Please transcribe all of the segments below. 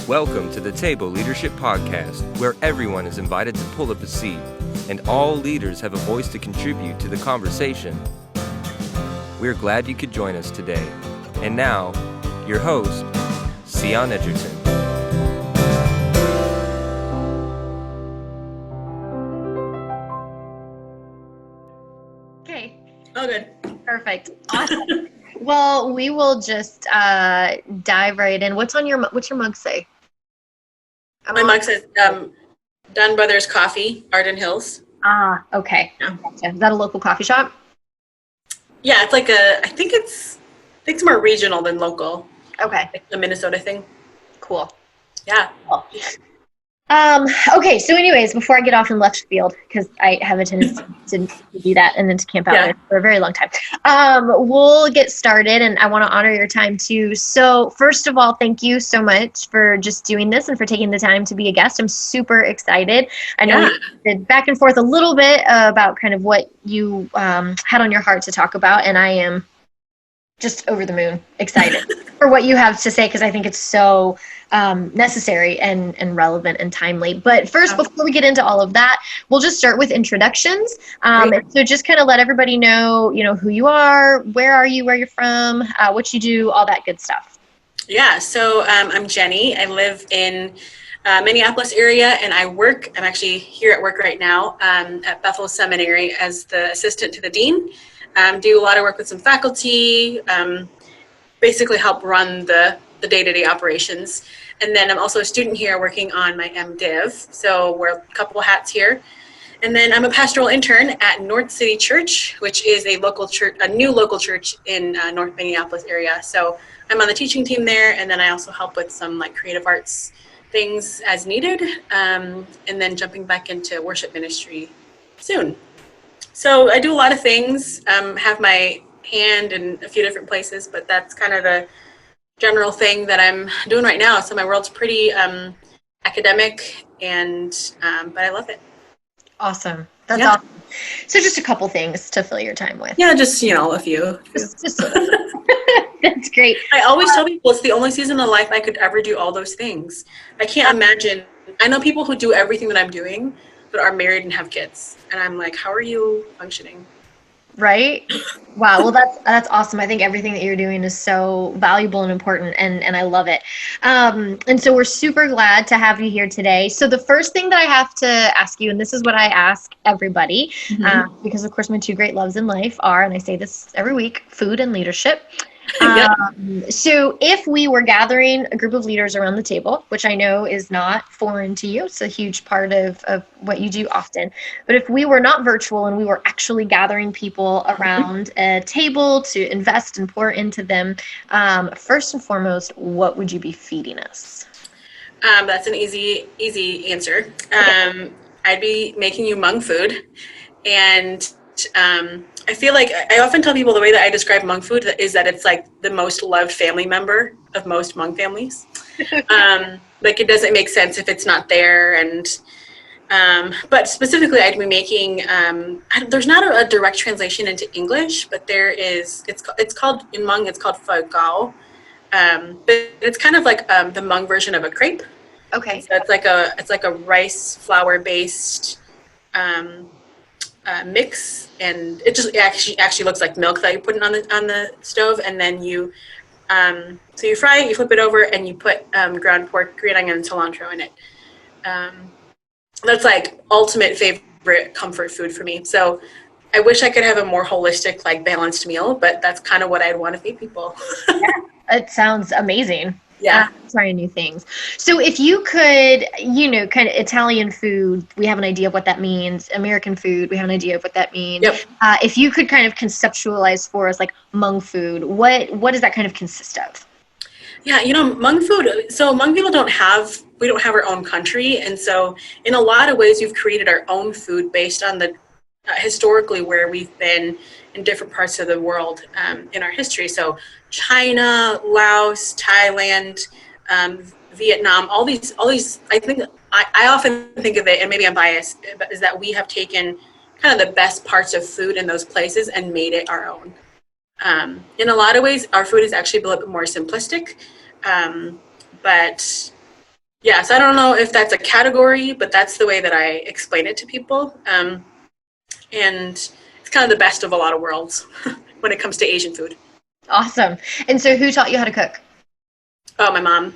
Welcome to the Table Leadership Podcast, where everyone is invited to pull up a seat, and all leaders have a voice to contribute to the conversation. We're glad you could join us today. And now, your host, Cyon Edgerton. Okay. Oh, good. Perfect. Awesome. Well, we will just dive right in. What's your mug say? My mug says Dunn Brothers Coffee, Arden Hills. Ah, okay. Yeah. Gotcha. Is that a local coffee shop? Yeah, it's like I think it's more regional than local. Okay. Like the Minnesota thing. Cool. Yeah. Cool. Okay, so anyways, before I get off in left field, because I have a tendency to do that and then to camp out there for a very long time, we'll get started, and I want to honor your time too. So first of all, thank you so much for just doing this and for taking the time to be a guest. I'm super excited. I know we did back and forth a little bit about kind of what you had on your heart to talk about, and I am just over the moon excited for what you have to say, because I think it's so necessary and relevant and timely. But first, before we get into all of that, we'll just start with introductions. So just kind of let everybody know, who you are, where you're from, what you do, all that good stuff. Yeah, so I'm Jenny. I live in Minneapolis area, and I'm actually here at work right now at Bethel Seminary as the assistant to the dean. Do a lot of work with some faculty, basically help run the day-to-day operations. And then I'm also a student here working on my MDiv, so we're a couple of hats here. And then I'm a pastoral intern at North City Church, which is a new local church in North Minneapolis area. So I'm on the teaching team there, and then I also help with some creative arts things as needed, and then jumping back into worship ministry soon. So I do a lot of things, have my hand in a few different places, but that's kind of the general thing that I'm doing right now. So my world's pretty academic, but I love it. Awesome. That's awesome. So just a couple things to fill your time with. Yeah, just, a few. Just That's great. I always tell people it's the only season of life I could ever do all those things. I can't imagine. I know people who do everything that I'm doing, but are married and have kids. And I'm like, how are you functioning? Right? Wow. Well, that's awesome. I think everything that you're doing is so valuable and important, and I love it. And so we're super glad to have you here today. So the first thing that I have to ask you, and this is what I ask everybody, because of course my two great loves in life are, and I say this every week, food and leadership. So if we were gathering a group of leaders around the table, which I know is not foreign to you, it's a huge part of what you do often, but if we were not virtual and we were actually gathering people around a table to invest and pour into them, first and foremost, what would you be feeding us? That's an easy answer. Okay. I'd be making you Hmong food, and I feel like I often tell people the way that I describe Hmong food is that it's like the most loved family member of most Hmong families. It doesn't make sense if it's not there. And but specifically, I'd be making. There's not a direct translation into English, but there is. It's called in Hmong. It's called pho gao. But it's kind of like the Hmong version of a crepe. Okay. So it's like a rice flour based. Mix, and it actually looks like milk that you put on the stove, and then you fry it, you flip it over, and you put ground pork, green onion, and cilantro in it. That's like ultimate favorite comfort food for me. So I wish I could have a more holistic, balanced meal, but that's kind of what I'd want to feed people. Yeah, it sounds amazing. Yeah. Trying new things. So if you could, kind of Italian food, we have an idea of what that means. American food, we have an idea of what that means. Yep. If you could kind of conceptualize for us, Hmong food, what does that kind of consist of? Yeah, Hmong food. So Hmong people we don't have our own country. And so in a lot of ways, we've created our own food based on the historically where we've been in different parts of the world in our history. So China, Laos, Thailand, Vietnam, all these. I think I often think of it, and maybe I'm biased, is that we have taken kind of the best parts of food in those places and made it our own. In a lot of ways, our food is actually a little bit more simplistic, but Yeah, so I don't know if that's a category, but that's the way that I explain it to people. And it's kind of the best of a lot of worlds when it comes to Asian food. Awesome. And so who taught you how to cook? Oh, my mom.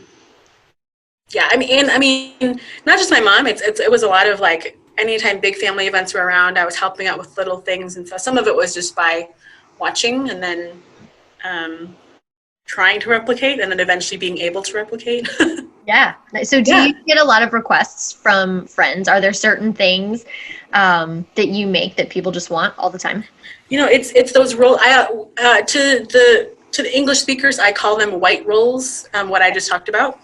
Yeah, I mean, not just my mom. It was a lot of like anytime big family events were around, I was helping out with little things, and so some of it was just by watching and then trying to replicate, and then eventually being able to replicate. Yeah. So do you get a lot of requests from friends? Are there certain things that you make that people just want all the time? It's those roll. To the English speakers, I call them white rolls. What I just talked about.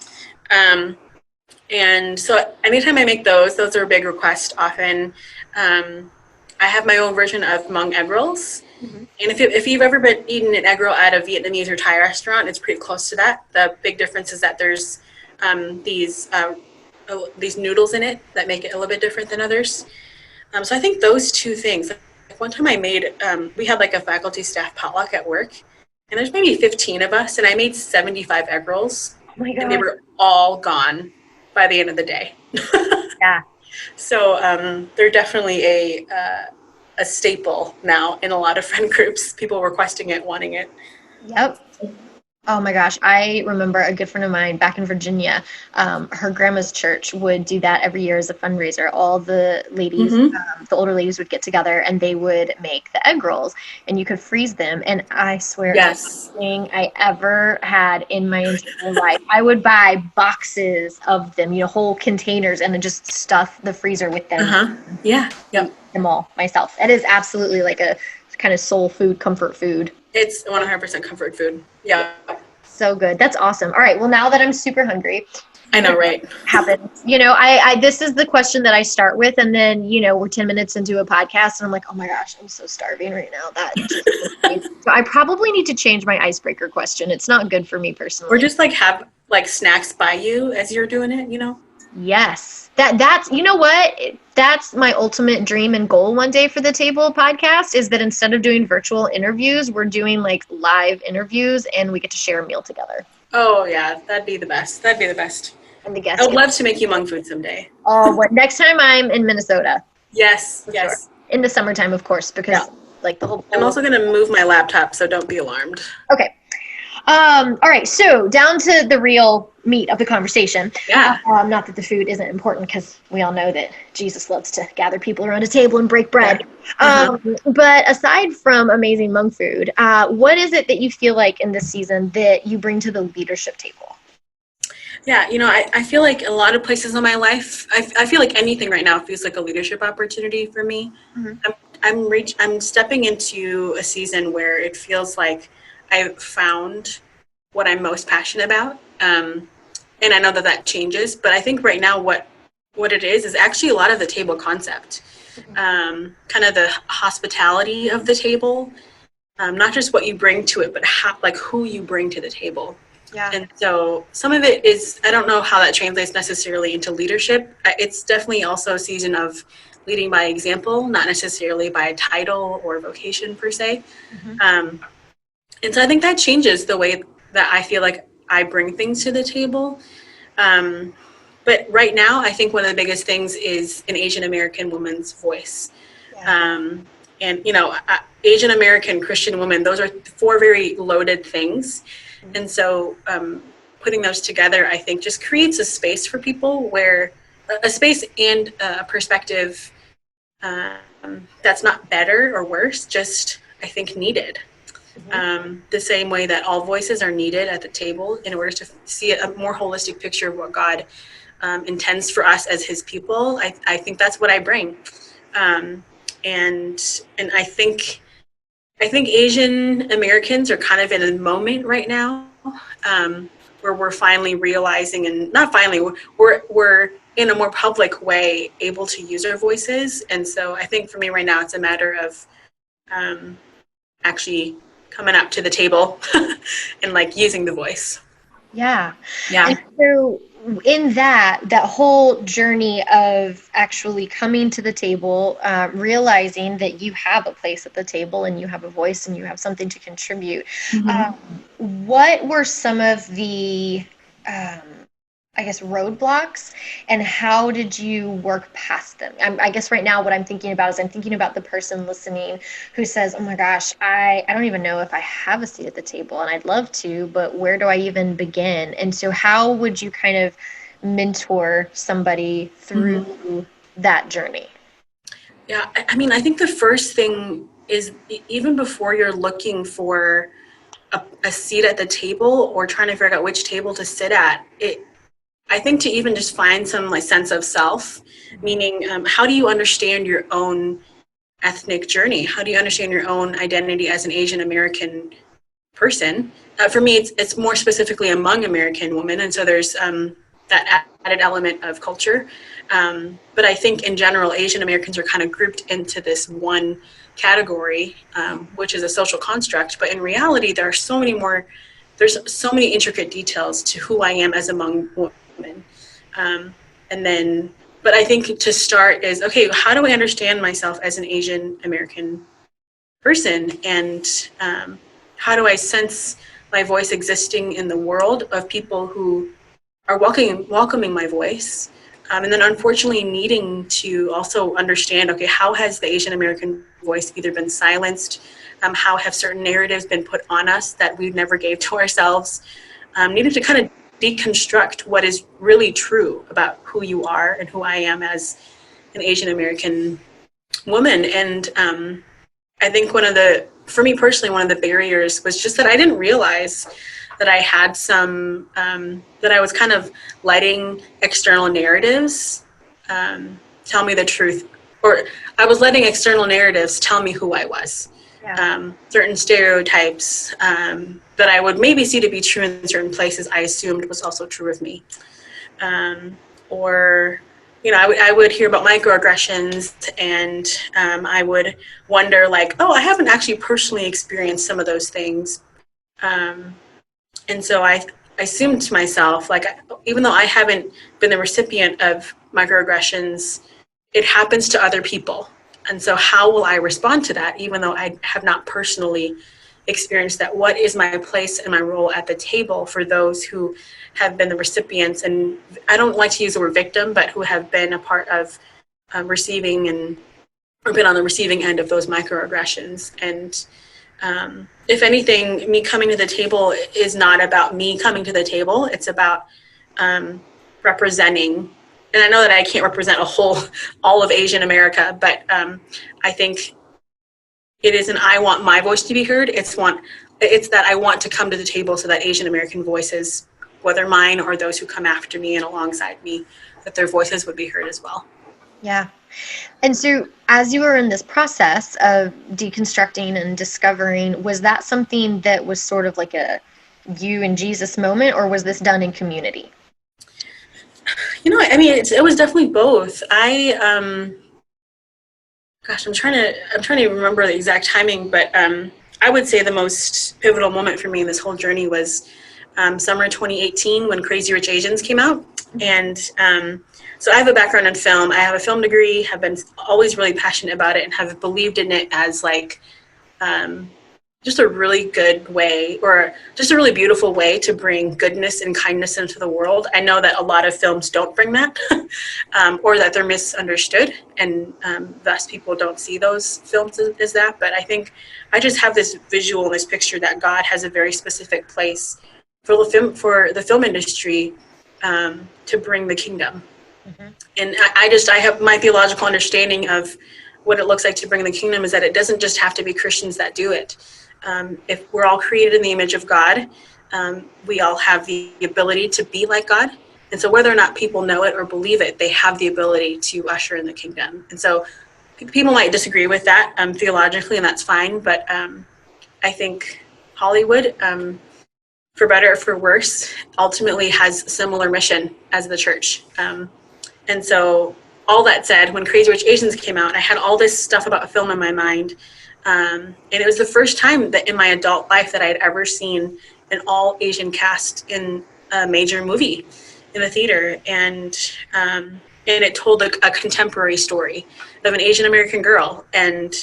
And so anytime I make those are a big request often. I have my own version of Hmong egg rolls. Mm-hmm. And if you've ever eaten an egg roll at a Vietnamese or Thai restaurant, it's pretty close to that. The big difference is that there's these noodles in it that make it a little bit different than others. So I think those two things. Like one time I made, we had like a faculty staff potluck at work, and there's maybe 15 of us, and I made 75 egg rolls. Oh my God. And they were all gone by the end of the day. Yeah. So they're definitely a staple now in a lot of friend groups. People requesting it, wanting it. Yep. Oh my gosh. I remember a good friend of mine back in Virginia, her grandma's church would do that every year as a fundraiser. All the ladies, the older ladies would get together and they would make the egg rolls and you could freeze them. And I swear, everything I ever had in my entire life, I would buy boxes of them, whole containers, and then just stuff the freezer with them. Yeah. Yep. Eat them all myself. It is absolutely like a kind of soul food, comfort food. It's 100% comfort food. Yeah. So good. That's awesome. All right. Well, now that I'm super hungry. I know, right? Happens. I this is the question that I start with, and then, we're 10 minutes into a podcast, and I'm like, oh my gosh, I'm so starving right now. So I probably need to change my icebreaker question. It's not good for me personally. Or just have snacks by you as you're doing it, Yes. That's, you know what? That's my ultimate dream and goal one day for the Table podcast is that instead of doing virtual interviews, we're doing live interviews and we get to share a meal together. Oh yeah, that'd be the best. And the guests. I would love to make you Hmong food someday. Oh, next time I'm in Minnesota. Yes. Sure. In the summertime, of course, because the whole. I'm also going to move my laptop, so don't be alarmed. Okay. All right. So down to the real meat of the conversation. Yeah. Not that the food isn't important because we all know that Jesus loves to gather people around a table and break bread. Yeah. But aside from amazing Hmong food, what is it that you feel like in this season that you bring to the leadership table? Yeah, I feel like a lot of places in my life, I feel like anything right now feels like a leadership opportunity for me. Mm-hmm. I'm stepping into a season where it feels like I've found what I'm most passionate about. And I know that changes, but I think right now what it is actually a lot of the table concept, kind of the hospitality of the table, not just what you bring to it, but who you bring to the table. Yeah. And so some of it is, I don't know how that translates necessarily into leadership. It's definitely also a season of leading by example, not necessarily by title or vocation per se. Mm-hmm. And so I think that changes the way that I feel like I bring things to the table. But right now, I think one of the biggest things is an Asian American woman's voice. Yeah. And, Asian American Christian woman, those are 4 very loaded things. Mm-hmm. And so putting those together, I think, just creates a space for people a space and a perspective that's not better or worse, just, I think, needed. Mm-hmm. The same way that all voices are needed at the table in order to see a more holistic picture of what God intends for us as his people. I think that's what I bring. And I think Asian Americans are kind of in a moment right now where we're finally realizing, and not finally, we're in a more public way able to use our voices. And so I think for me right now, it's a matter of actually coming up to the table and using the voice. Yeah. Yeah. And so in that whole journey of actually coming to the table, realizing that you have a place at the table and you have a voice and you have something to contribute. Mm-hmm. What were some of the I guess, roadblocks, and how did you work past them? I guess right now what I'm thinking about is I'm thinking about the person listening who says, oh my gosh, I don't even know if I have a seat at the table and I'd love to, but where do I even begin? And so how would you kind of mentor somebody through that journey? Yeah, I mean, I think the first thing is even before you're looking for a seat at the table or trying to figure out which table to sit at, I think to even just find some like sense of self, meaning how do you understand your own ethnic journey? How do you understand your own identity as an Asian American person? For me, it's more specifically a Hmong American woman, and so there's that added element of culture. But I think in general, Asian Americans are kind of grouped into this one category, which is a social construct. But in reality, there's so many intricate details to who I am as a Hmong woman. But I think to start is, okay, how do I understand myself as an Asian American person? And how do I sense my voice existing in the world of people who are welcoming my voice? And then unfortunately needing to also understand, okay, how has the Asian American voice either been silenced? How have certain narratives been put on us that we never gave to ourselves? Needing to kind of deconstruct what is really true about who you are and who I am as an Asian American woman. And I think for me personally, one of the barriers was just that I didn't realize that I had that I was kind of letting external narratives tell me the truth, or I was letting external narratives tell me who I was. Yeah. Certain stereotypes that I would maybe see to be true in certain places, I assumed was also true of me. Or, I would hear about microaggressions, and I would wonder, like, oh, I haven't actually personally experienced some of those things. And so I assumed to myself, like, even though I haven't been the recipient of microaggressions, it happens to other people. And so how will I respond to that, even though I have not personally experienced that? What is my place and my role at the table for those who have been the recipients? And I don't like to use the word victim, but who have been a part of receiving or been on the receiving end of those microaggressions. And if anything, me coming to the table is not about me coming to the table. It's about representing. And I know that I can't represent all of Asian America, but I think it is I want my voice to be heard. It's that I want to come to the table so that Asian American voices, whether mine or those who come after me and alongside me, that their voices would be heard as well. Yeah. And so as you were in this process of deconstructing and discovering, was that something that was sort of like a you and Jesus moment, or was this done in community? I mean, it was definitely both. I'm trying to remember the exact timing, but I would say the most pivotal moment for me in this whole journey was summer 2018 when Crazy Rich Asians came out. And so I have a background in film. I have a film degree, have been always really passionate about it, and have believed in it as like just a really good way, or just a really beautiful way to bring goodness and kindness into the world. I know that a lot of films don't bring that, or that they're misunderstood, and thus people don't see those films as that. But I think I just have this visual and this picture that God has a very specific place for the film industry to bring the kingdom. Mm-hmm. And I have my theological understanding of what it looks like to bring the kingdom is that it doesn't just have to be Christians that do it. If we're all created in the image of God, we all have the ability to be like God. And so whether or not people know it or believe it, they have the ability to usher in the kingdom. And so people might disagree with that theologically, and that's fine. But I think Hollywood, for better or for worse, ultimately has a similar mission as the church. And so all that said, when Crazy Rich Asians came out, I had all this stuff about film in my mind. And it was the first time that in my adult life that I had ever seen an all Asian cast in a major movie in the theater. And it told a contemporary story of an Asian American girl. And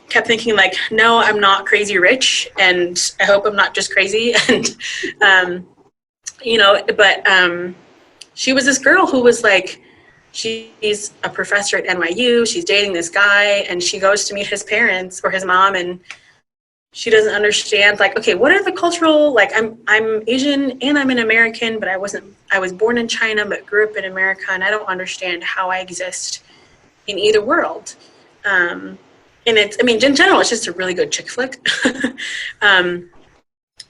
kept thinking like, no, I'm not crazy rich, and I hope I'm not just crazy. And but she was this girl who was like, she's a professor at NYU, she's dating this guy, and she goes to meet his parents or his mom, and she doesn't understand, like, okay, what are the cultural, like, I'm Asian and I'm an American, but I was born in China but grew up in America, and I don't understand how I exist in either world. And it's, I mean, in general, it's just a really good chick flick.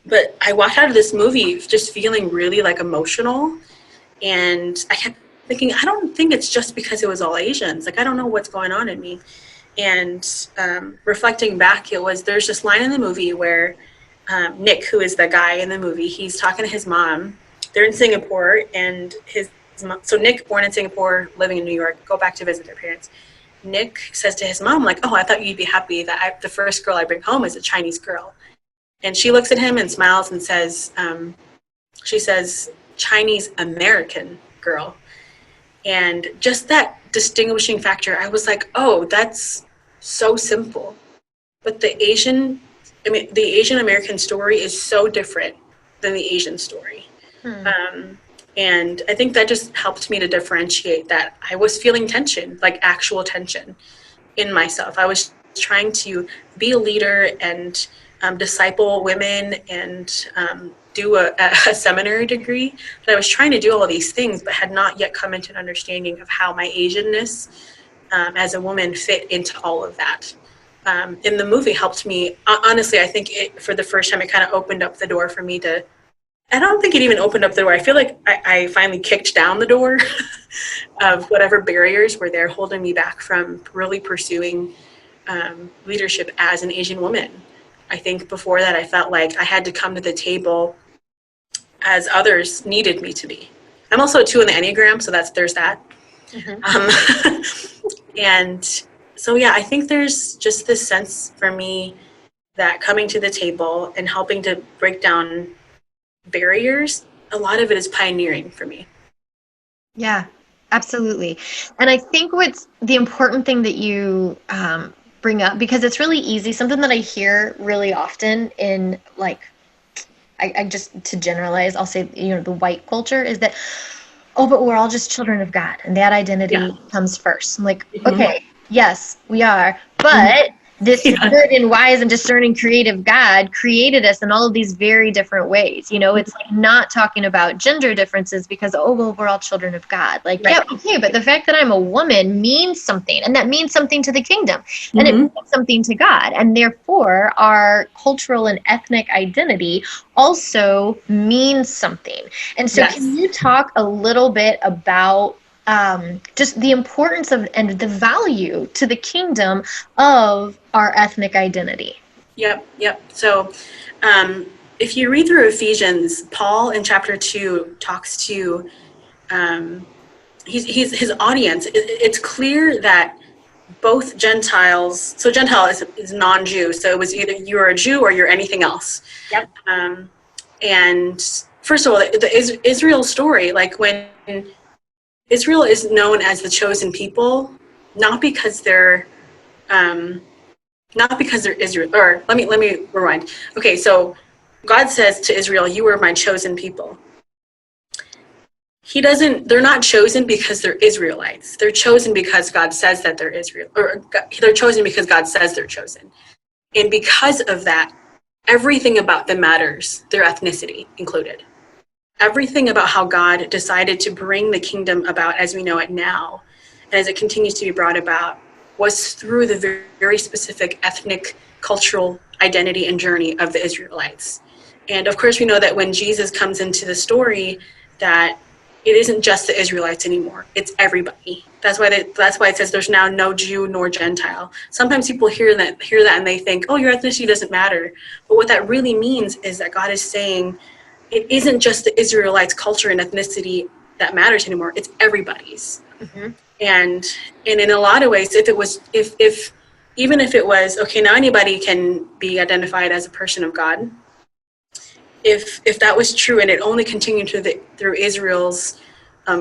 But I walked out of this movie just feeling really like emotional, and I kept thinking, I don't think it's just because it was all Asians. Like, I don't know what's going on in me. And reflecting back, there's this line in the movie where Nick, who is the guy in the movie, he's talking to his mom. They're in Singapore, and his mom, so Nick, born in Singapore, living in New York, go back to visit their parents. Nick says to his mom, like, oh, I thought you'd be happy that the first girl I bring home is a Chinese girl. And she looks at him and smiles and says, she says, Chinese American girl. And just that distinguishing factor, I was like, oh, that's so simple. But the Asian American story is so different than the Asian story. And I think that just helped me to differentiate that I was feeling tension, like actual tension in myself. I was trying to be a leader and disciple women and do a seminary degree. But I was trying to do all these things, but had not yet come into an understanding of how my Asianness as a woman fit into all of that. And the movie helped me. Honestly, I think for the first time, it kind of opened up the door for me to, I don't think it even opened up the door. I feel like I finally kicked down the door of whatever barriers were there holding me back from really pursuing leadership as an Asian woman. I think before that, I felt like I had to come to the table as others needed me to be. I'm also a 2 in the Enneagram, so there's that. And so, yeah, I think there's just this sense for me that coming to the table and helping to break down barriers, a lot of it is pioneering for me. Yeah, absolutely. And I think what's the important thing that you bring up, because it's really easy, something that I hear really often in, like, I just, to generalize, I'll say, the white culture is that, oh, but we're all just children of God, and that identity comes first. I'm like, okay, yes, we are, but this good and wise and discerning creative God created us in all of these very different ways. It's like not talking about gender differences because, oh, well, we're all children of God. Like, yeah, okay, but the fact that I'm a woman means something, and that means something to the kingdom, and it means something to God, and therefore our cultural and ethnic identity also means something. And so can you talk a little bit about just the importance of and the value to the kingdom of our ethnic identity? Yep. So if you read through Ephesians, Paul in chapter 2 talks to his audience. It's clear that both Gentiles, so Gentile is non-Jew, so it was either you're a Jew or you're anything else. And first of all, the Israel story, like when Israel is known as the chosen people, not because they're Israel. Or let me rewind. Okay, so God says to Israel, "You are my chosen people." They're not chosen because they're Israelites. They're chosen because God says that they're Israel, or they're chosen because God says they're chosen. And because of that, everything about them matters, their ethnicity included. Everything about how God decided to bring the kingdom about as we know it now, and as it continues to be brought about, was through the very, very specific ethnic, cultural identity and journey of the Israelites. And of course, we know that when Jesus comes into the story, that it isn't just the Israelites anymore. It's everybody. That's why it says there's now no Jew nor Gentile. Sometimes people hear that and they think, oh, your ethnicity doesn't matter. But what that really means is that God is saying, it isn't just the Israelites' culture and ethnicity that matters anymore. It's everybody's. And in a lot of ways, even if it was, okay, now anybody can be identified as a person of God. If that was true and it only continued through Israel's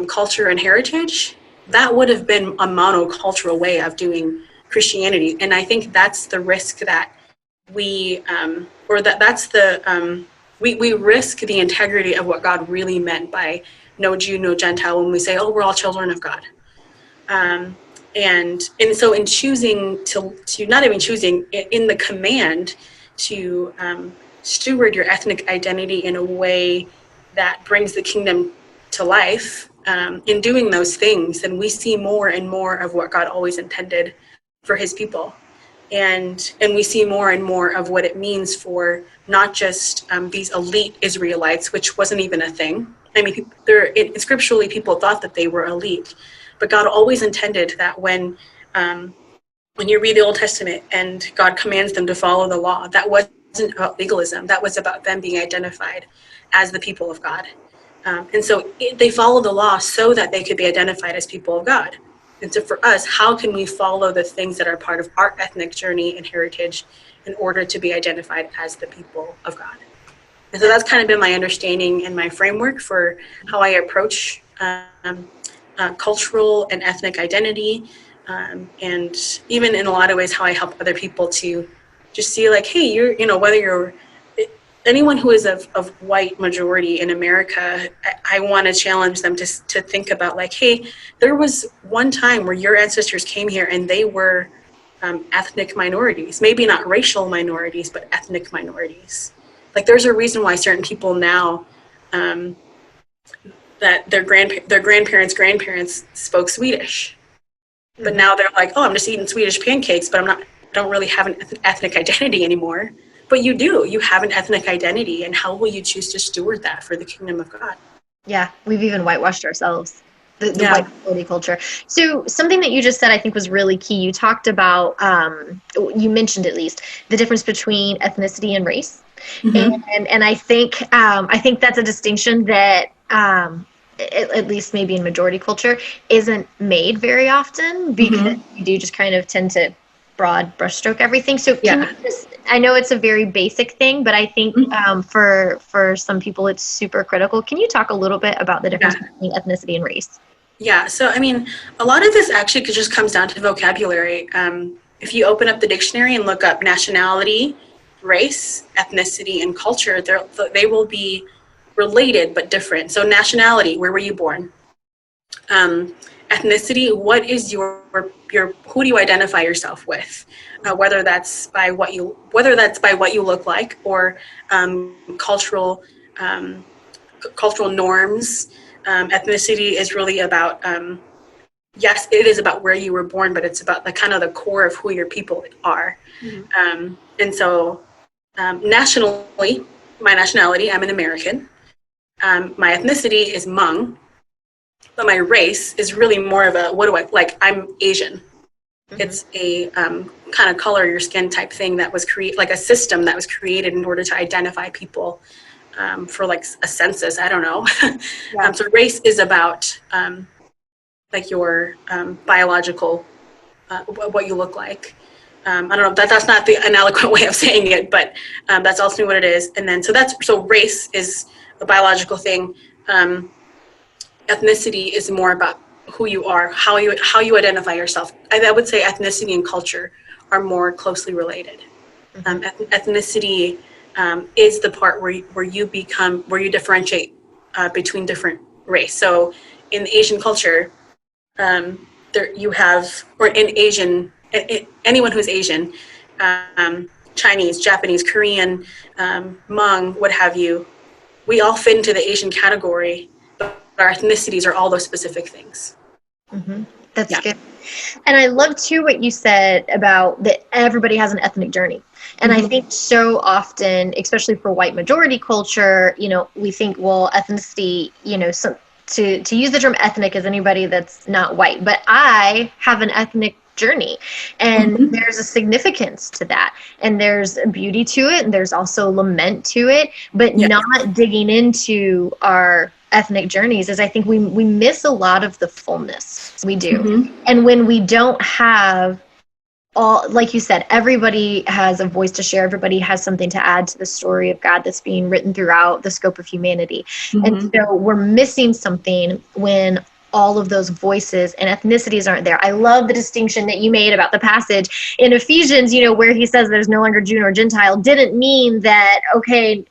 culture and heritage, that would have been a monocultural way of doing Christianity. And I think that's the risk that that's the we risk the integrity of what God really meant by no Jew, no Gentile, when we say, oh, we're all children of God. And so in choosing to not even choosing, in the command to steward your ethnic identity in a way that brings the kingdom to life, in doing those things, then we see more and more of what God always intended for his people. And we see more and more of what it means for not just these elite Israelites, which wasn't even a thing. I mean, scripturally, people thought that they were elite, but God always intended that when you read the Old Testament and God commands them to follow the law, that wasn't about legalism. That was about them being identified as the people of God. And so they follow the law so that they could be identified as people of God. And so for us, how can we follow the things that are part of our ethnic journey and heritage in order to be identified as the people of God? And so that's kind of been my understanding and my framework for how I approach cultural and ethnic identity. And even in a lot of ways, how I help other people to just see like, hey, whether you're anyone who is of white majority in America, I want to challenge them to think about like, hey, there was one time where your ancestors came here and they were ethnic minorities, maybe not racial minorities, but ethnic minorities. Like there's a reason why certain people now, that their grandparents spoke Swedish, but now they're like, oh, I'm just eating Swedish pancakes, but I don't really have an ethnic identity anymore. But you have an ethnic identity, and how will you choose to steward that for the kingdom of God? Yeah, we've even whitewashed ourselves, the white majority culture. So something that you just said I think was really key. You talked about, you mentioned at least, the difference between ethnicity and race. Mm-hmm. And I think that's a distinction that, at least maybe in majority culture, isn't made very often, because you do just kind of tend to broad brushstroke everything. So can you just, I know it's a very basic thing, but I think for some people it's super critical. Can you talk a little bit about the difference between ethnicity and race? Yeah, so I mean, a lot of this actually just comes down to vocabulary. If you open up the dictionary and look up nationality, race, ethnicity, and culture, they will be related but different. So nationality, where were you born? Ethnicity, what is your who do you identify yourself with? Whether that's by what you look like, or cultural norms. Ethnicity is really about yes, it is about where you were born, but it's about the kind of the core of who your people are. And so nationally, my nationality, I'm an American. My ethnicity is Hmong. But my race is really more of I'm Asian. It's a kind of color your skin type thing that was like a system that was created in order to identify people for like a census. I don't know. So race is about like your biological, what you look like. I don't know, that's not an eloquent way of saying it, but that's ultimately what it is. And then so race is a biological thing. Ethnicity is more about who you are, how you identify yourself. I would say ethnicity and culture are more closely related. Ethnicity is the part where you differentiate between different race. So in the Asian culture, anyone who's Asian, Chinese, Japanese, Korean, Hmong, what have you, we all fit into the Asian category. Our ethnicities are all those specific things. That's good. And I love too what you said about that everybody has an ethnic journey. And I think so often, especially for white majority culture, we think, well, ethnicity, to use the term ethnic as anybody that's not white, but I have an ethnic journey, and there's a significance to that, and there's a beauty to it, and there's also lament to it, but not digging into our ethnic journeys is I think we miss a lot of the fullness. We do. And when we don't have all, like you said, everybody has a voice to share, everybody has something to add to the story of God that's being written throughout the scope of humanity. And so we're missing something when all of those voices and ethnicities aren't there. I love the distinction that you made about the passage in Ephesians, where he says there's no longer Jew nor Gentile, didn't mean that, okay,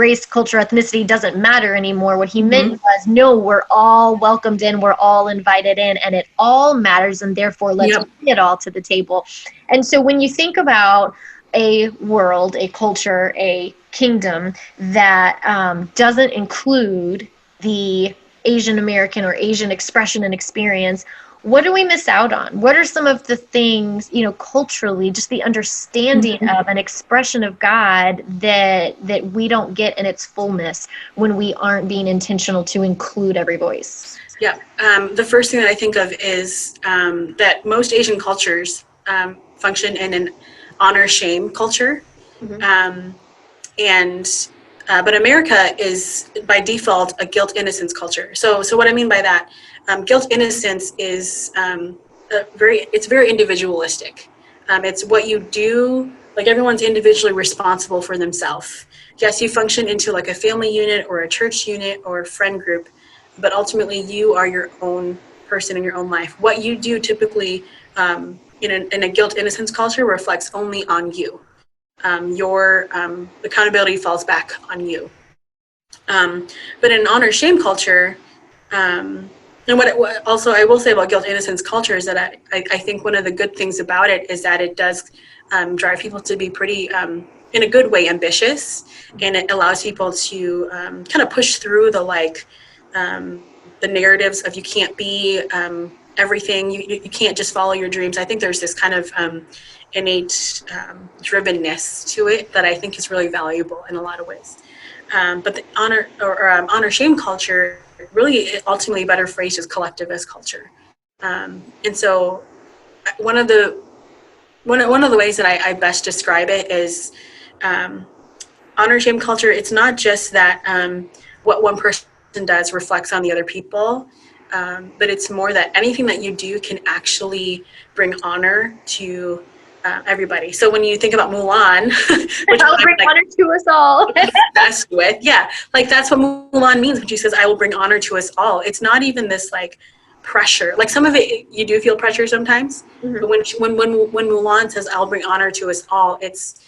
race, culture, ethnicity doesn't matter anymore. What he meant was, no, we're all welcomed in, we're all invited in, and it all matters, and therefore let's bring it all to the table. And so when you think about a world, a culture, a kingdom that doesn't include the Asian American or Asian expression and experience, what do we miss out on? What are some of the things, culturally, just the understanding of an expression of God that we don't get in its fullness when we aren't being intentional to include every voice? Yeah. The first thing that I think of is that most Asian cultures function in an honor-shame culture. But America is by default a guilt-innocence culture. So what I mean by that, guilt-innocence is it's very individualistic. It's what you do, like everyone's individually responsible for themselves. Yes, you function into like a family unit or a church unit or a friend group, but ultimately you are your own person in your own life. What you do typically in a guilt-innocence culture reflects only on you. Your accountability falls back on you. But in honor-shame culture, and what also I will say about guilt-innocence culture is that I think one of the good things about it is that it does drive people to be pretty, in a good way, ambitious, and it allows people to kind of push through the narratives of you can't be everything, you can't just follow your dreams. I think there's this kind of innate drivenness to it that I think is really valuable in a lot of ways. But the honor-shame culture really ultimately better phrased as collectivist culture. And so one of the ways that I best describe it is honor-shame culture. It's not just that what one person does reflects on the other people, but it's more that anything that you do can actually bring honor to everybody. So when you think about Mulan, which I'll bring honor to us all. Obsessed with, like that's what Mulan means when she says, "I will bring honor to us all." It's not even this like pressure. Like some of it, you do feel pressure sometimes, but when Mulan says, "I'll bring honor to us all," it's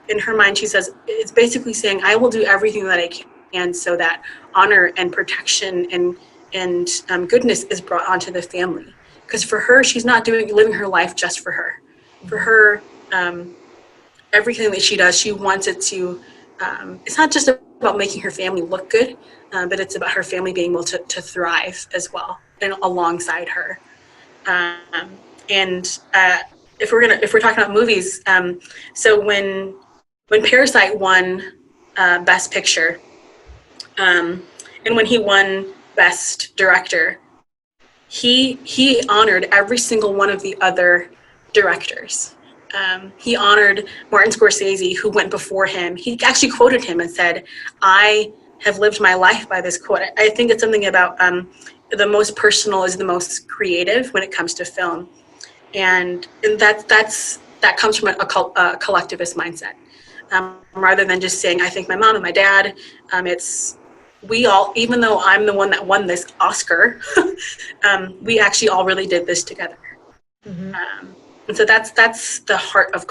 in her mind. She says it's basically saying, "I will do everything that I can so that honor and protection and goodness is brought onto the family." Because for her, she's not living her life just for her. For her, everything that she does, she wants it to, it's not just about making her family look good, but it's about her family being able to thrive as well and alongside her. If we're talking about movies, so when Parasite won Best Picture, and when he won Best Director, he honored every single one of the other directors. He honored Martin Scorsese, who went before him. He actually quoted him and said, "I have lived my life by this quote." I think it's something about the most personal is the most creative when it comes to film, and that comes from a collectivist mindset, rather than just saying, "I think my mom and my dad." It's we all, even though I'm the one that won this Oscar, we actually all really did this together. And so that's the heart of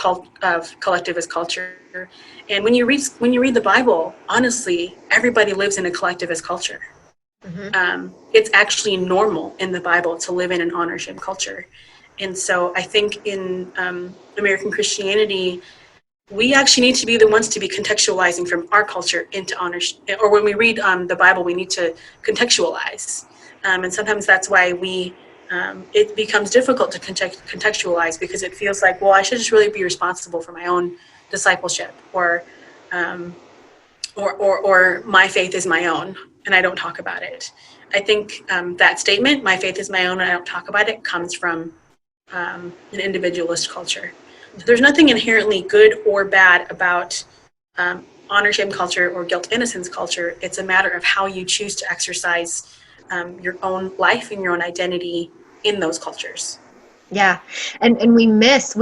collectivist culture. And when you read the Bible, honestly, everybody lives in a collectivist culture. It's actually normal in the Bible to live in an honor-shame culture. And so I think in American Christianity, we actually need to be the ones to be contextualizing from our culture into honor. Or when we read the Bible, we need to contextualize. And sometimes that's why it becomes difficult to contextualize, because it feels like, well, I should just really be responsible for my own discipleship, or my faith is my own, and I don't talk about it. I think that statement, "My faith is my own and I don't talk about it," comes from an individualist culture. So there's nothing inherently good or bad about honor-shame culture or guilt-innocence culture. It's a matter of how you choose to exercise your own life and your own identity in those cultures. Yeah. And we miss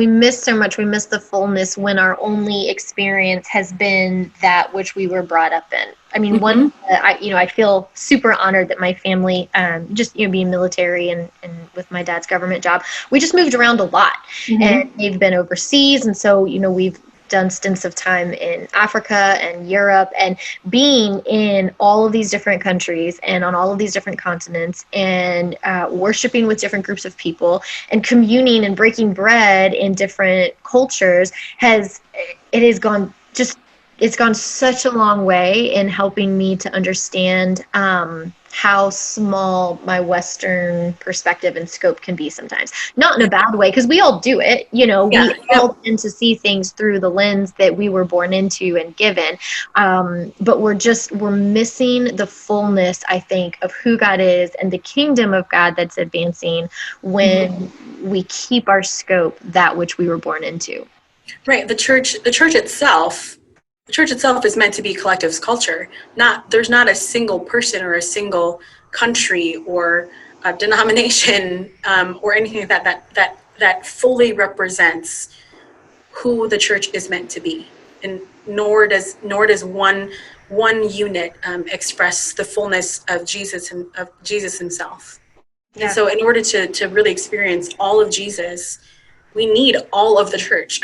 so much. We miss the fullness when our only experience has been that which we were brought up in. I mean, I feel super honored that my family, just, being military and with my dad's government job, we just moved around a lot, and they've been overseas. And so, we've done stints of time in Africa and Europe, and being in all of these different countries and on all of these different continents, and worshiping with different groups of people and communing and breaking bread in different cultures it's gone such a long way in helping me to understand how small my Western perspective and scope can be sometimes. Not in a bad way, because we all do it. We all tend to see things through the lens that we were born into and given. But we're missing the fullness, I think, of who God is and the kingdom of God that's advancing when we keep our scope that which we were born into. Right. The church itself is meant to be collectivist culture. There's not a single person or a single country or a denomination or anything that fully represents who the church is meant to be, and nor does one unit express the fullness of Jesus and of Jesus himself. Yeah. And so, in order to really experience all of Jesus, we need all of the church.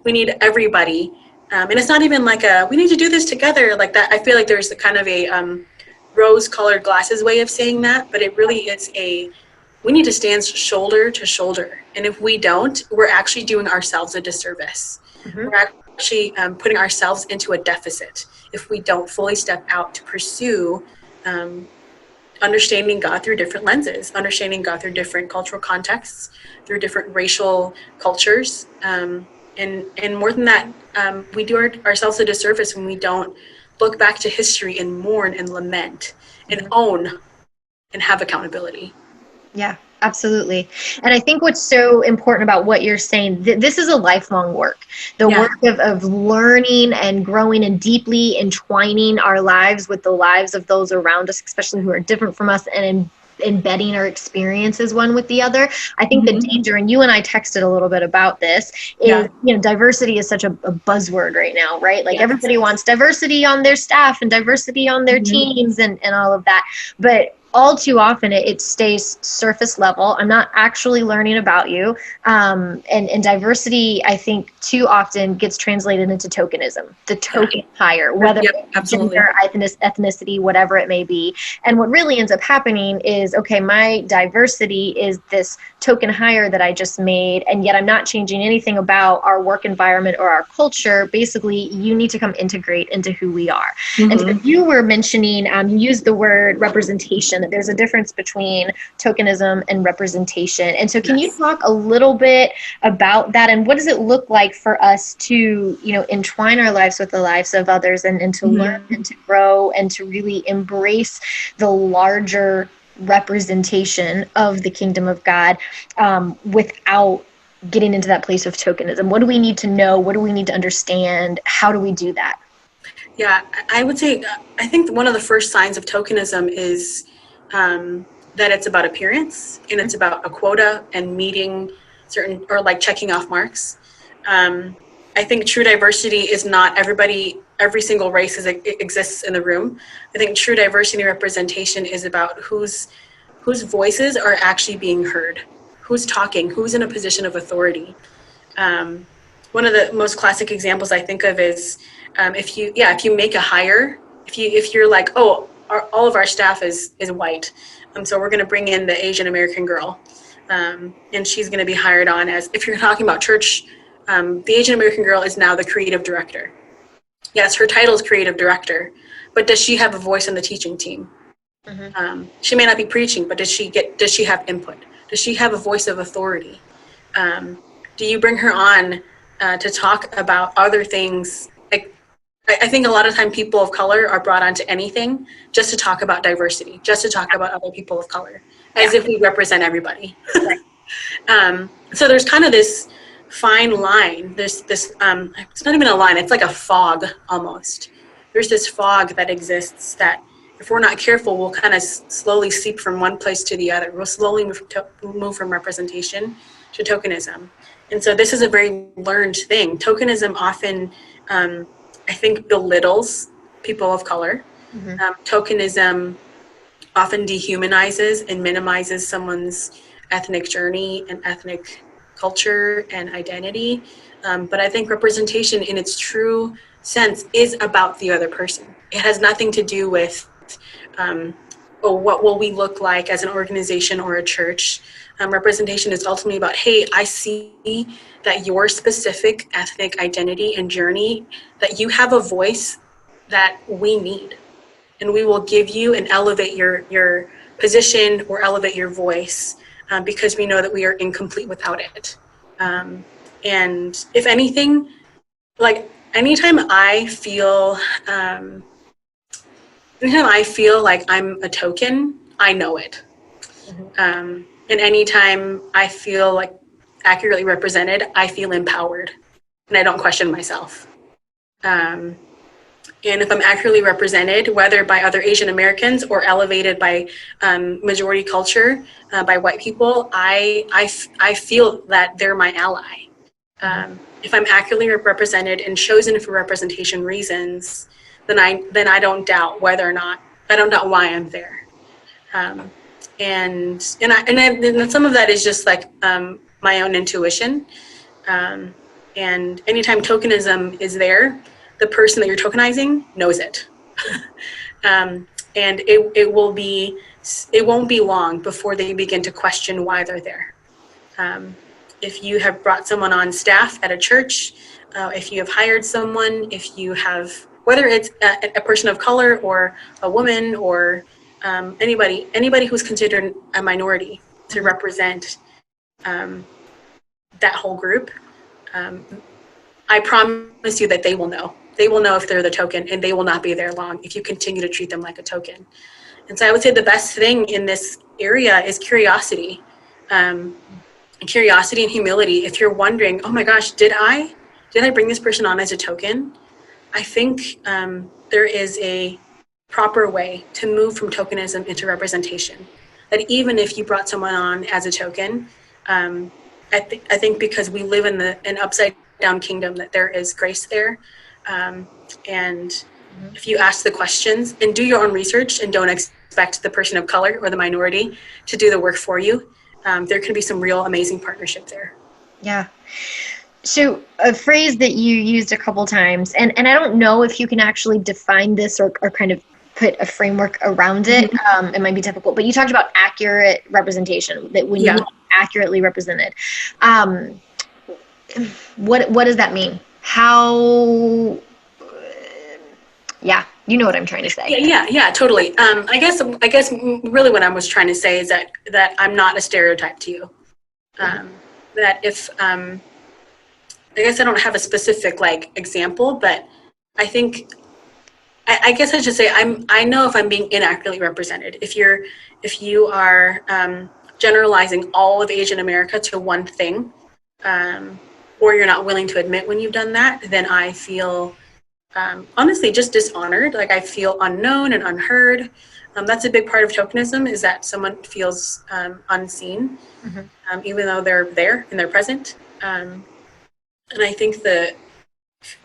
We need everybody. And it's not even like we need to do this together like that. I feel like there's kind of a rose-colored glasses way of saying that, but it really is we need to stand shoulder to shoulder. And if we don't, we're actually doing ourselves a disservice. We're actually putting ourselves into a deficit if we don't fully step out to pursue understanding God through different lenses, understanding God through different cultural contexts, through different racial cultures. And more than that, we do ourselves a disservice when we don't look back to history and mourn and lament and own and have accountability. Yeah, absolutely. And I think what's so important about what you're saying, this is a lifelong work. The work of learning and growing and deeply entwining our lives with the lives of those around us, especially who are different from us, and embedding our experiences one with the other. I think the danger, and you and I texted a little bit about this, is diversity is such a buzzword right now, right? Like everybody wants diversity on their staff and diversity on their teams and all of that. But all too often it stays surface level. I'm not actually learning about you. And diversity, I think, too often gets translated into tokenism, the token hire, whether it's gender, ethnicity, whatever it may be. And what really ends up happening is, okay, my diversity is this token hire that I just made, and yet I'm not changing anything about our work environment or our culture. Basically, you need to come integrate into who we are. And so you were mentioning, you used the word representation. There's a difference between tokenism and representation. And so can you talk a little bit about that, and what does it look like for us to, entwine our lives with the lives of others and to learn and to grow and to really embrace the larger representation of the kingdom of God without getting into that place of tokenism? What do we need to know? What do we need to understand? How do we do that? Yeah, I would say, I think one of the first signs of tokenism is that it's about appearance, and it's about a quota and meeting certain, or like checking off marks. I think true diversity is not every single race exists in the room. I think true diversity representation is about whose voices are actually being heard, who's talking, who's in a position of authority. One of the most classic examples I think of is if you make a hire, if you're like, oh, all of our staff is white, so we're going to bring in the Asian American girl, and she's going to be hired on as, if you're talking about church, the Asian American girl is now the creative director. Yes, her title is creative director, but does she have a voice on the teaching team? She may not be preaching, but does she have input? Does she have a voice of authority? Do you bring her on to talk about other things? Like, I think a lot of time people of color are brought onto anything just to talk about diversity, just to talk about other people of color, as if we represent everybody. So there's kind of this fine line. There's this, it's not even a line, it's like a fog almost. There's this fog that exists that if we're not careful, we'll kind of slowly seep from one place to the other. We'll slowly move from representation to tokenism. And so this is a very learned thing. Tokenism often, I think, belittles people of color. Tokenism often dehumanizes and minimizes someone's ethnic journey and ethnic culture and identity. But I think representation in its true sense is about the other person. It has nothing to do with what will we look like as an organization or a church. Representation is ultimately about, hey, I see that your specific ethnic identity and journey, that you have a voice that we need. And we will give you and elevate your position or elevate your voice because we know that we are incomplete without it. And if anything, like anytime I feel like I'm a token, I know it. And anytime I feel like accurately represented, I feel empowered and I don't question myself. And if I'm accurately represented, whether by other Asian Americans or elevated by majority culture, by white people, I feel that they're my ally. If I'm accurately represented and chosen for representation reasons, then I don't doubt why I'm there. And some of that is just like my own intuition. And anytime tokenism is there, the person that you're tokenizing knows it. And it won't be long before they begin to question why they're there. If you have brought someone on staff at a church, if you have hired someone, if you have, whether it's a person of color or a woman or anybody who's considered a minority to represent that whole group, I promise you that they will know. They will know if they're the token, and they will not be there long if you continue to treat them like a token. And so I would say the best thing in this area is curiosity. Curiosity and humility. If you're wondering, oh my gosh, did I bring this person on as a token? I think there is a proper way to move from tokenism into representation. That even if you brought someone on as a token, I think because we live in an upside down kingdom, that there is grace there. And if you ask the questions and do your own research and don't expect the person of color or the minority to do the work for you, there can be some real amazing partnership there. Yeah. So a phrase that you used a couple times, and I don't know if you can actually define this or kind of put a framework around it. It might be difficult, but you talked about accurate representation, that when you accurately represented. What does that mean? How, you know what I'm trying to say. Yeah, totally. I guess really what I was trying to say is that I'm not a stereotype to you. That if, I guess I don't have a specific example, but I think, I guess I should say I know if I'm being inaccurately represented. If you are generalizing all of Asian America to one thing, or you're not willing to admit when you've done that, then I feel honestly just dishonored. I feel unknown and unheard. That's a big part of tokenism, is that someone feels unseen, even though they're there and they're present. And I think the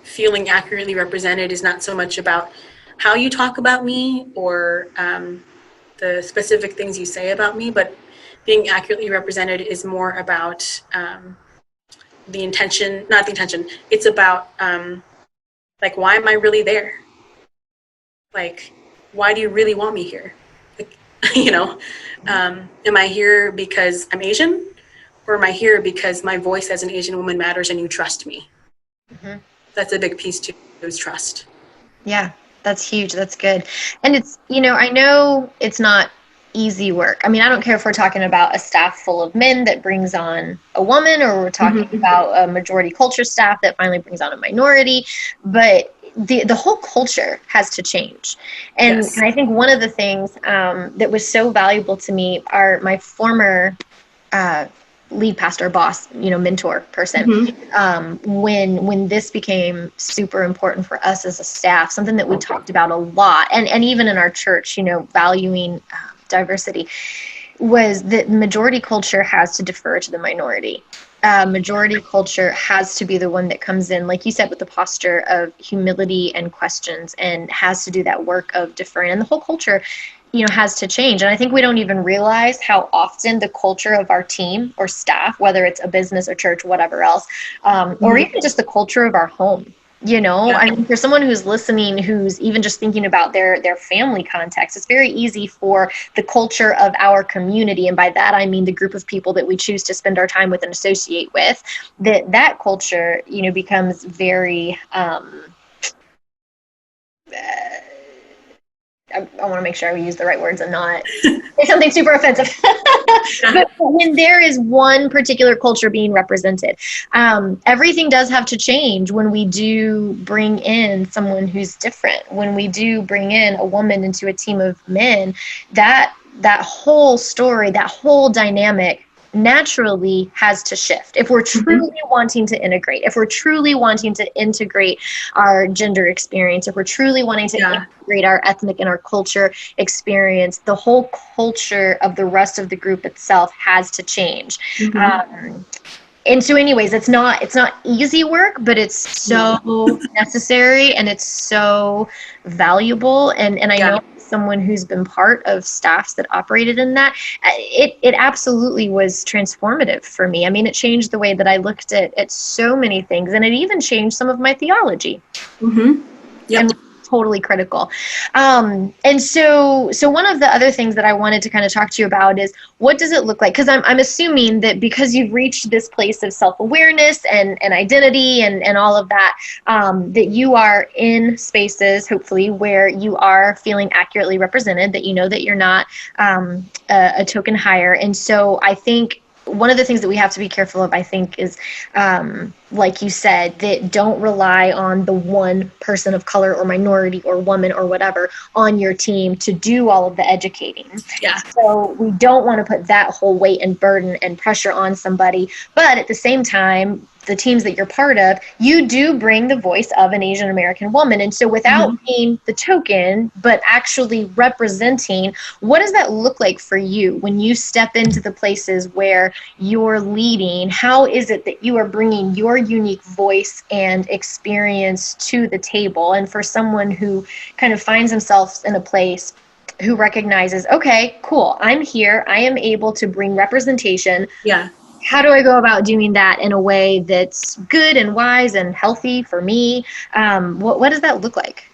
feeling accurately represented is not so much about how you talk about me or the specific things you say about me, but being accurately represented is more about the intention, not the intention. It's about why am I really there? Why do you really want me here? Am I here because I'm Asian, or am I here because my voice as an Asian woman matters and you trust me? That's a big piece too, is trust. Yeah, that's huge. That's good. And it's, I know it's not easy work. I mean, I don't care if we're talking about a staff full of men that brings on a woman, or we're talking about a majority culture staff that finally brings on a minority, but the whole culture has to change. And I think one of the things that was so valuable to me are my former lead pastor, boss, mentor person. When this became super important for us as a staff, something that we talked about a lot, and even in our church, valuing diversity, was that majority culture has to defer to the minority. Majority culture has to be the one that comes in, like you said, with the posture of humility and questions, and has to do that work of deferring. And the whole culture has to change. And I think we don't even realize how often the culture of our team or staff, whether it's a business or church, whatever else, or even just the culture of our home, I mean, for someone who's listening, who's even just thinking about their family context, it's very easy for the culture of our community. And by that, I mean the group of people that we choose to spend our time with and associate with, that culture, becomes very, I want to make sure I use the right words and not say something super offensive. But when there is one particular culture being represented, everything does have to change when we do bring in someone who's different. When we do bring in a woman into a team of men, that whole story, that whole dynamic naturally has to shift. If we're truly wanting to integrate, if we're truly wanting to integrate our gender experience, if we're truly wanting to integrate our ethnic and our culture experience, the whole culture of the rest of the group itself has to change. And so anyways, it's not easy work, but it's so necessary and it's so valuable. And I know someone who's been part of staffs that operated in that, it absolutely was transformative for me. I mean, it changed the way that I looked at so many things, and it even changed some of my theology. And totally critical. And so one of the other things that I wanted to kind of talk to you about is, what does it look like? Because I'm assuming that because you've reached this place of self-awareness and identity and all of that, that you are in spaces, hopefully, where you are feeling accurately represented, that you know that you're not a token hire. And so I think one of the things that we have to be careful of, I think, is, like you said, that don't rely on the one person of color or minority or woman or whatever on your team to do all of the educating. So we don't want to put that whole weight and burden and pressure on somebody. But at the same time, the teams that you're part of, you do bring the voice of an Asian American woman. And so without being the token, but actually representing, what does that look like for you when you step into the places where you're leading? How is it that you are bringing your unique voice and experience to the table? And for someone who kind of finds themselves in a place who recognizes, okay, cool, I'm here, I am able to bring representation. How do I go about doing that in a way that's good and wise and healthy for me? What does that look like?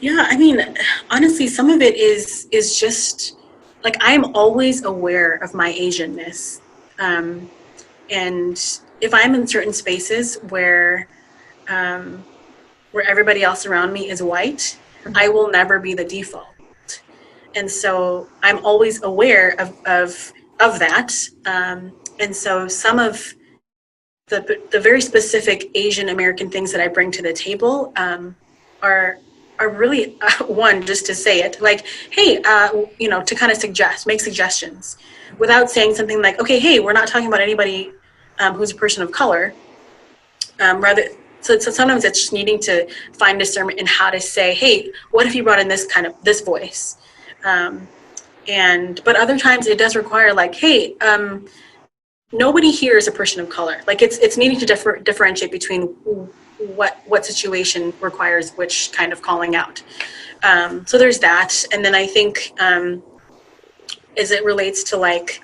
I mean, honestly, some of it is just like, I'm always aware of my Asianness. And if I'm in certain spaces where everybody else around me is white, I will never be the default. And so I'm always aware of that. And so some of the very specific Asian American things that I bring to the table are really, one, just to say it, like, hey, to kind of make suggestions without saying something like, okay, hey, we're not talking about anybody who's a person of color. Rather, so sometimes it's just needing to find discernment in how to say, hey, what if you brought in this voice? But other times it does require, like, hey, nobody here is a person of color. Like, it's needing to differentiate between what situation requires which kind of calling out. So there's that. And then I think as it relates to, like,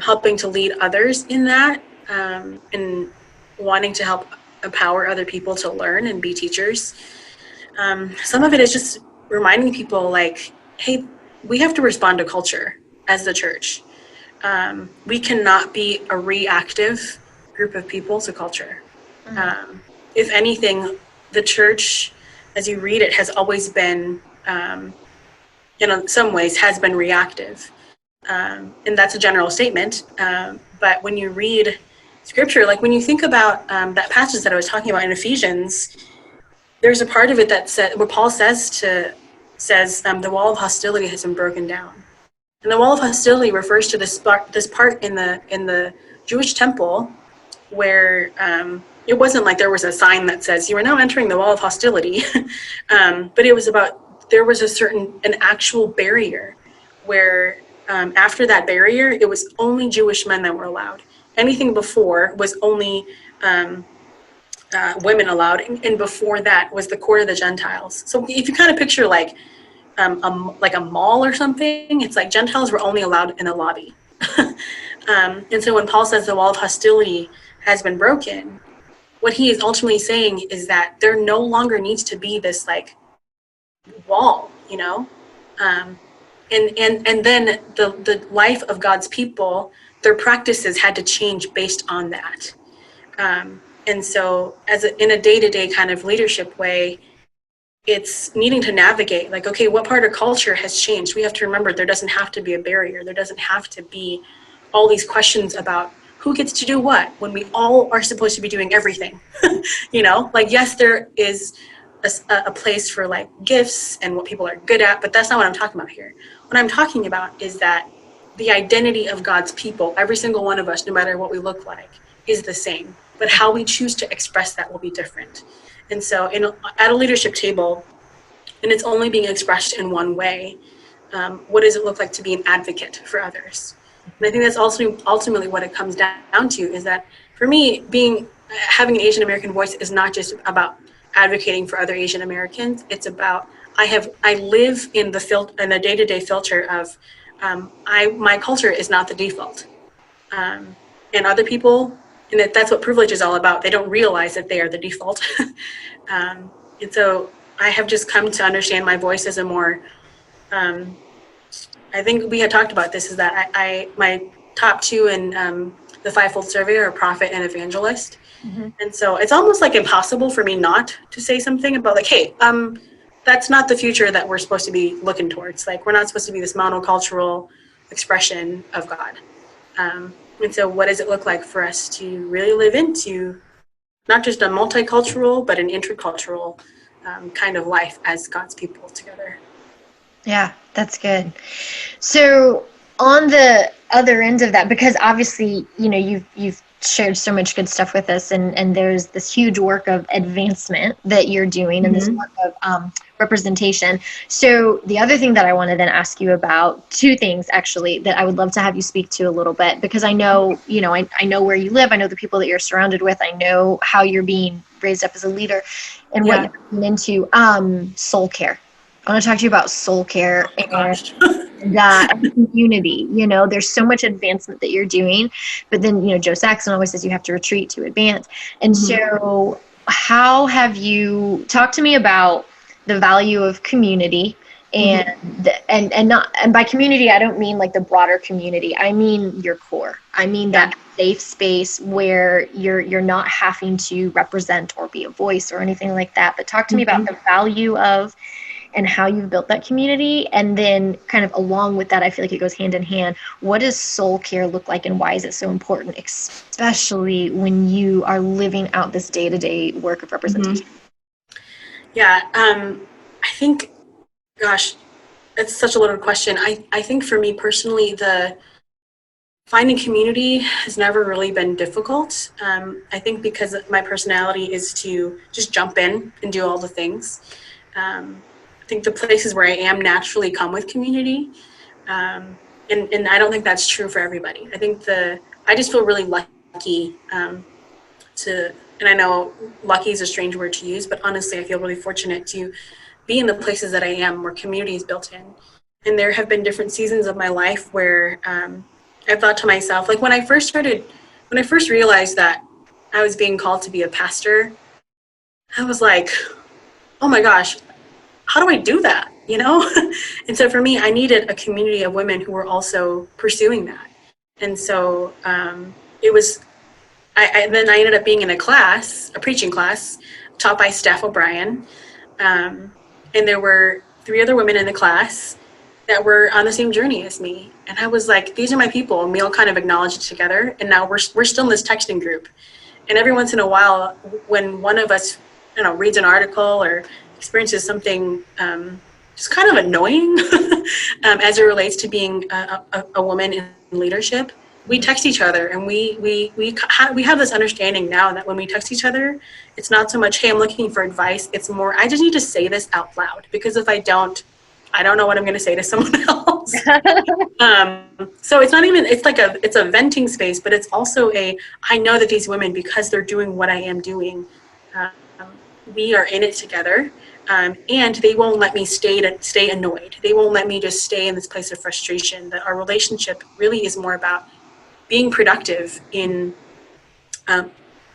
helping to lead others in that, and wanting to help empower other people to learn and be teachers. Some of it is just reminding people, like, hey, we have to respond to culture as the church. We cannot be a reactive group of people to culture. If anything, the church, as you read it, has always been, in some ways, has been reactive. And that's a general statement. But when you read scripture, like when you think about that passage that I was talking about in Ephesians, there's a part of it that where Paul says the wall of hostility has been broken down. And the wall of hostility refers to this part in the Jewish temple where it wasn't like there was a sign that says you are now entering the wall of hostility, but it was about, there was an actual barrier where after that barrier, it was only Jewish men that were allowed. Anything before was only women allowed, and before that was the court of the Gentiles. So if you kind of picture, like, like a mall or something. It's like Gentiles were only allowed in the lobby. And so when Paul says the wall of hostility has been broken, what he is ultimately saying is that there no longer needs to be this like wall, you know? And then the life of God's people, their practices had to change based on that. And so in a day-to-day kind of leadership way, it's needing to navigate like, okay, what part of culture has changed? We have to remember there doesn't have to be a barrier. There doesn't have to be all these questions about who gets to do what when we all are supposed to be doing everything. You know, like, yes, there is a place for like gifts and what people are good at, but that's not what I'm talking about here. What I'm talking about is that the identity of God's people, every single one of us, no matter what we look like, is the same, but how we choose to express that will be different. And so at a leadership table, and it's only being expressed in one way, what does it look like to be an advocate for others? And I think that's also ultimately what it comes down to, is that for me, having an Asian American voice is not just about advocating for other Asian Americans. It's about I live in the day-to-day filter of my culture is not the default, and other people, and that's what privilege is all about. They don't realize that they are the default. And so I have just come to understand my voice as a more I think we had talked about this, is that my top two in the fivefold survey are prophet and evangelist. Mm-hmm. And so it's almost like impossible for me not to say something about like, hey, that's not the future that we're supposed to be looking towards. Like, we're not supposed to be this monocultural expression of God. And so what does it look like for us to really live into not just a multicultural, but an intercultural kind of life as God's people together? Yeah, that's good. So on the other end of that, because obviously, you know, you've shared so much good stuff with us, and there's this huge work of advancement that you're doing, mm-hmm. and this work of representation. So the other thing that I want to then ask you about, two things actually, that I would love to have you speak to a little bit, because I know, you know, I know where you live, I know the people that you're surrounded with, I know how you're being raised up as a leader, and what you're into soul care. I want to talk to you about soul care and community. You know, there's so much advancement that you're doing, but then, you know, Joe Saxon always says you have to retreat to advance. And mm-hmm. so how have you talked to me about the value of community and mm-hmm. and by community, I don't mean like the broader community. I mean your core. I mean that safe space where you're not having to represent or be a voice or anything like that. But talk to mm-hmm. me about the value of and how you've built that community. And then kind of along with that, I feel like it goes hand in hand. What does soul care look like, and why is it so important, especially when you are living out this day-to-day work of representation? Mm-hmm. Yeah, I think, gosh, it's such a loaded question. I think for me personally, finding community has never really been difficult. I think because my personality is to just jump in and do all the things. I think the places where I am naturally come with community. And I don't think that's true for everybody. I think I just feel really lucky and I know lucky is a strange word to use, but honestly, I feel really fortunate to be in the places that I am where community is built in. And there have been different seasons of my life where I thought to myself, like when I first realized that I was being called to be a pastor, I was like, oh my gosh, how do I do that? You know? And so for me, I needed a community of women who were also pursuing that. And so it was, then I ended up being in a preaching class taught by Steph O'Brien. And there were 3 other women in the class that were on the same journey as me. And I was like, these are my people. And we all kind of acknowledged it together. And now we're still in this texting group. And every once in a while, when one of us, reads an article or experiences something just kind of annoying as it relates to being a woman in leadership, we text each other, and we have this understanding now that when we text each other, it's not so much, hey, I'm looking for advice. It's more, I just need to say this out loud, because if I don't know what I'm going to say to someone else. So it's not even, it's a venting space, but it's also I know that these women, because they're doing what I am doing, we are in it together. And they won't let me stay annoyed. They won't let me just stay in this place of frustration. That our relationship really is more about being productive in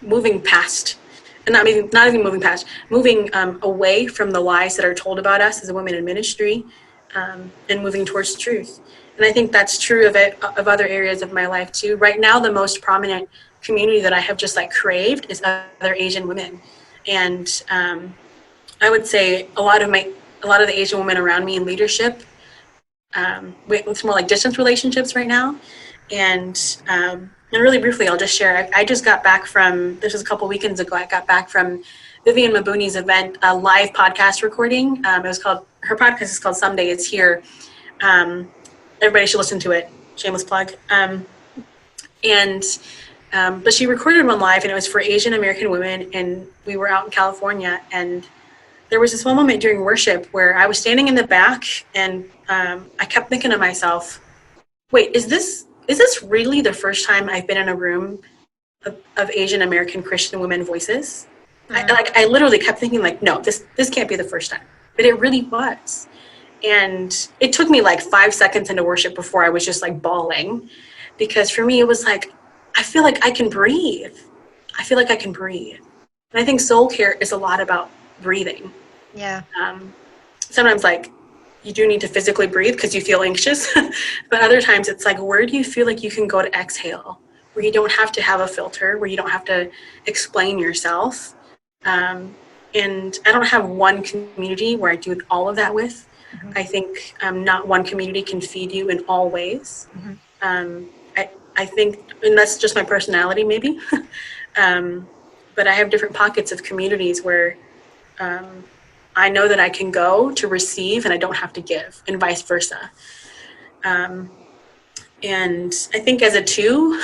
moving past, and not even moving past, moving away from the lies that are told about us as a woman in ministry, and moving towards truth. And I think that's true of other areas of my life too. Right now, the most prominent community that I have just like craved is other Asian women, and I would say a lot of the Asian women around me in leadership, it's more like distance relationships right now. And really briefly, I'll just share, I just got back this was a couple weekends ago, I got back from Vivian Mabuni's event, a live podcast recording. Her podcast is called Someday It's Here. Everybody should listen to it, shameless plug. But she recorded one live, and it was for Asian American women, and we were out in California, and there was this one moment during worship where I was standing in the back, and I kept thinking to myself, wait, is this really the first time I've been in a room of Asian American Christian women voices? Mm-hmm. I literally kept thinking like, no, this can't be the first time, but it really was. And it took me like 5 seconds into worship before I was just like bawling, because for me it was like, I feel like I can breathe. And I think soul care is a lot about breathing. Yeah. Sometimes like you do need to physically breathe because you feel anxious, but other times it's like, where do you feel like you can go to exhale, where you don't have to have a filter, where you don't have to explain yourself. And I don't have one community where I do all of that with. Mm-hmm. I think not one community can feed you in all ways. Mm-hmm. I think, and that's just my personality maybe, but I have different pockets of communities where I know that I can go to receive and I don't have to give, and vice versa. And I think as a 2,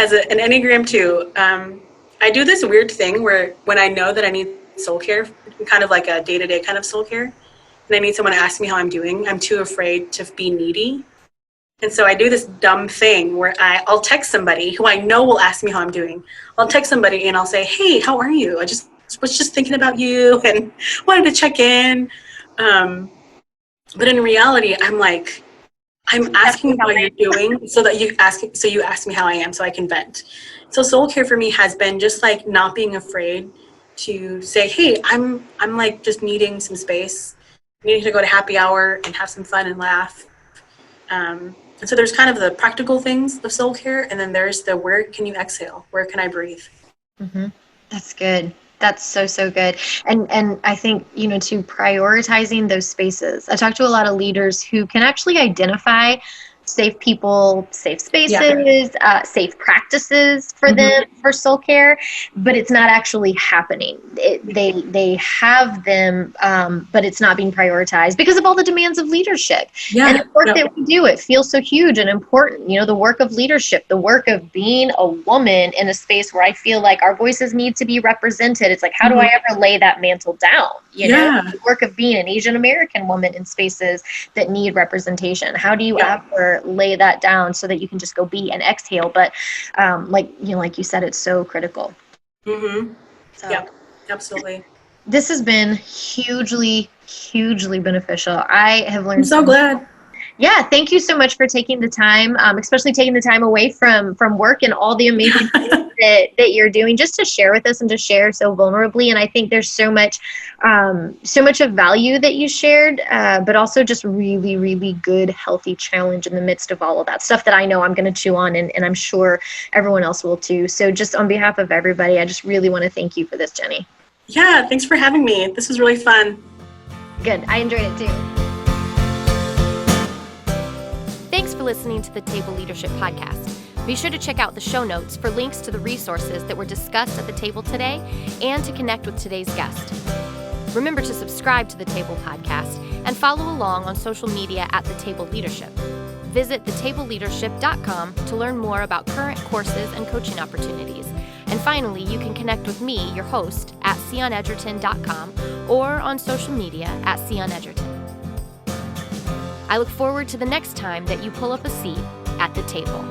as an Enneagram 2, I do this weird thing where when I know that I need soul care, kind of like a day-to-day kind of soul care, and I need someone to ask me how I'm doing, I'm too afraid to be needy. And so I do this dumb thing where I'll text somebody who I know will ask me how I'm doing. I'll text somebody and I'll say, hey, how are you? I was just thinking about you and wanted to check in. But in reality, I'm asking how you're doing so you ask me how I am so I can vent. So soul care for me has been just like not being afraid to say, hey, I'm like just needing some space, needing to go to happy hour and have some fun and laugh. And so there's kind of the practical things of soul care, and then there's the where can you exhale? Where can I breathe? Mm-hmm. That's good. That's so good. And I think, to prioritizing those spaces. I talk to a lot of leaders who can actually identify safe people, safe spaces, safe practices for them for soul care, but it's not actually happening. They have them, but it's not being prioritized because of all the demands of leadership. Yeah, and the work that we do, it feels so huge and important. The work of leadership, the work of being a woman in a space where I feel like our voices need to be represented. It's like, how do I ever lay that mantle down? The work of being an Asian American woman in spaces that need representation. How do you ever lay that down so that you can just go be and exhale? But like you said, it's so critical. Mm-hmm. So, yeah, absolutely. This has been hugely beneficial. I have learned. I'm so glad. Yeah, thank you so much for taking the time, especially taking the time away from work and all the amazing things that you're doing, just to share with us and to share so vulnerably. And I think there's so much of value that you shared, but also just really, really good, healthy challenge in the midst of all of that stuff that I know I'm going to chew on, and I'm sure everyone else will too. So just on behalf of everybody, I just really want to thank you for this, Jenny. Yeah, thanks for having me. This was really fun. Good. I enjoyed it too. Thanks for listening to the Table Leadership Podcast. Be sure to check out the show notes for links to the resources that were discussed at the table today and to connect with today's guest. Remember to subscribe to the Table Podcast and follow along on social media at The Table Leadership. Visit thetableleadership.com to learn more about current courses and coaching opportunities. And finally, you can connect with me, your host, at CyonEdgerton.com or on social media at CyonEdgerton. I look forward to the next time that you pull up a seat at the table.